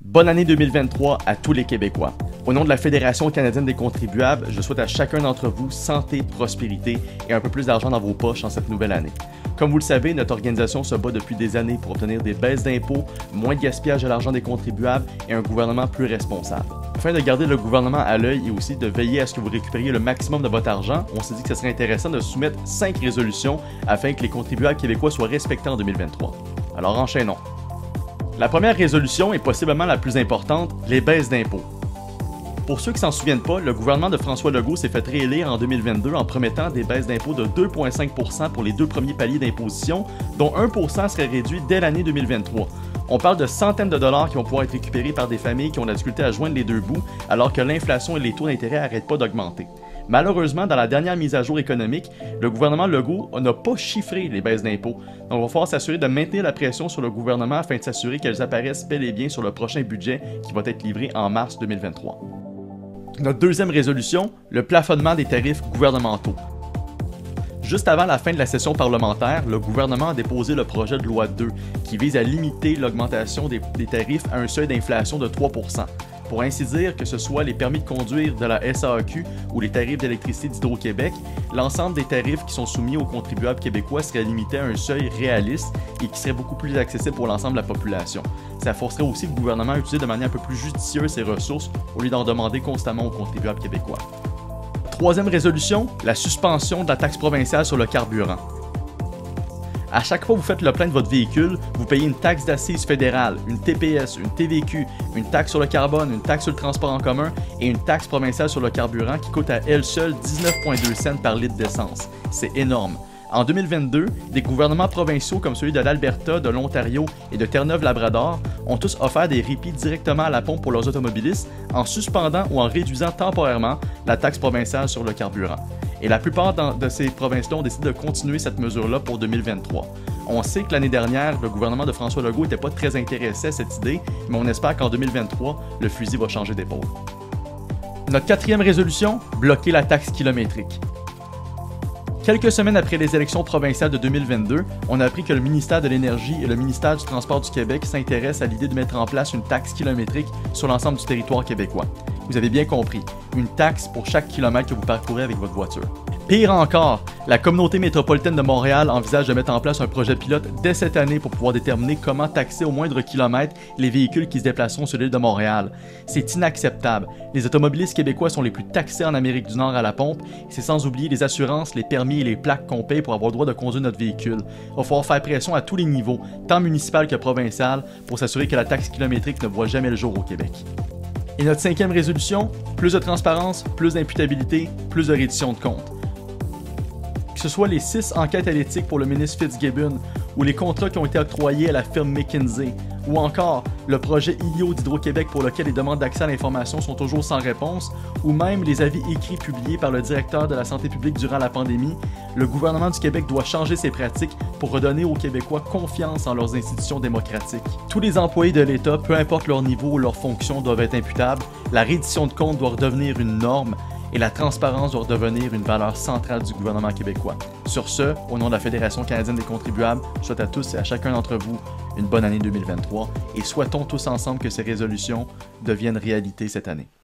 Bonne année 2023 à tous les Québécois. Au nom de la Fédération canadienne des contribuables, je souhaite à chacun d'entre vous santé, prospérité et un peu plus d'argent dans vos poches en cette nouvelle année. Comme vous le savez, notre organisation se bat depuis des années pour obtenir des baisses d'impôts, moins de gaspillage de l'argent des contribuables et un gouvernement plus responsable. Afin de garder le gouvernement à l'œil et aussi de veiller à ce que vous récupériez le maximum de votre argent, on s'est dit que ce serait intéressant de soumettre 5 résolutions afin que les contribuables québécois soient respectés en 2023. Alors enchaînons. La première résolution est possiblement la plus importante, les baisses d'impôts. Pour ceux qui s'en souviennent pas, le gouvernement de François Legault s'est fait réélire en 2022 en promettant des baisses d'impôts de 2,5% pour les deux premiers paliers d'imposition, dont 1% serait réduit dès l'année 2023. On parle de centaines de dollars qui vont pouvoir être récupérés par des familles qui ont la difficulté à joindre les deux bouts, alors que l'inflation et les taux d'intérêt n'arrêtent pas d'augmenter. Malheureusement, dans la dernière mise à jour économique, le gouvernement Legault n'a pas chiffré les baisses d'impôts. Donc, il va falloir s'assurer de maintenir la pression sur le gouvernement afin de s'assurer qu'elles apparaissent bel et bien sur le prochain budget qui va être livré en mars 2023. Notre deuxième résolution, le plafonnement des tarifs gouvernementaux. Juste avant la fin de la session parlementaire, le gouvernement a déposé le projet de loi 2 qui vise à limiter l'augmentation des tarifs à un seuil d'inflation de 3%. Pour ainsi dire, que ce soit les permis de conduire de la SAAQ ou les tarifs d'électricité d'Hydro-Québec, l'ensemble des tarifs qui sont soumis aux contribuables québécois seraient limités à un seuil réaliste et qui serait beaucoup plus accessible pour l'ensemble de la population. Ça forcerait aussi le gouvernement à utiliser de manière un peu plus judicieuse ses ressources au lieu d'en demander constamment aux contribuables québécois. Troisième résolution, la suspension de la taxe provinciale sur le carburant. À chaque fois que vous faites le plein de votre véhicule, vous payez une taxe d'assises fédérale, une TPS, une TVQ, une taxe sur le carbone, une taxe sur le transport en commun et une taxe provinciale sur le carburant qui coûte à elle seule 19,2 cents par litre d'essence. C'est énorme. En 2022, des gouvernements provinciaux comme celui de l'Alberta, de l'Ontario et de Terre-Neuve-Labrador ont tous offert des répits directement à la pompe pour leurs automobilistes en suspendant ou en réduisant temporairement la taxe provinciale sur le carburant. Et la plupart de ces provinces-là ont décidé de continuer cette mesure-là pour 2023. On sait que l'année dernière, le gouvernement de François Legault n'était pas très intéressé à cette idée, mais on espère qu'en 2023, le fusil va changer d'épaule. Notre quatrième résolution, bloquer la taxe kilométrique. Quelques semaines après les élections provinciales de 2022, on a appris que le ministère de l'Énergie et le ministère du Transport du Québec s'intéressent à l'idée de mettre en place une taxe kilométrique sur l'ensemble du territoire québécois. Vous avez bien compris, une taxe pour chaque kilomètre que vous parcourez avec votre voiture. Pire encore, la communauté métropolitaine de Montréal envisage de mettre en place un projet pilote dès cette année pour pouvoir déterminer comment taxer au moindre kilomètre les véhicules qui se déplaceront sur l'île de Montréal. C'est inacceptable. Les automobilistes québécois sont les plus taxés en Amérique du Nord à la pompe, et c'est sans oublier les assurances, les permis et les plaques qu'on paye pour avoir le droit de conduire notre véhicule. Il va falloir faire pression à tous les niveaux, tant municipal que provincial, pour s'assurer que la taxe kilométrique ne voit jamais le jour au Québec. Et notre cinquième résolution, plus de transparence, plus d'imputabilité, plus de reddition de comptes. Que ce soit les 6 enquêtes à l'éthique pour le ministre Fitzgibbon, ou les contrats qui ont été octroyés à la firme McKinsey, ou encore le projet ILIO d'Hydro-Québec pour lequel les demandes d'accès à l'information sont toujours sans réponse, ou même les avis écrits publiés par le directeur de la santé publique durant la pandémie, le gouvernement du Québec doit changer ses pratiques pour redonner aux Québécois confiance en leurs institutions démocratiques. Tous les employés de l'État, peu importe leur niveau ou leur fonction, doivent être imputables, la reddition de comptes doit redevenir une norme, et la transparence doit devenir une valeur centrale du gouvernement québécois. Sur ce, au nom de la Fédération canadienne des contribuables, je souhaite à tous et à chacun d'entre vous une bonne année 2023 et souhaitons tous ensemble que ces résolutions deviennent réalité cette année.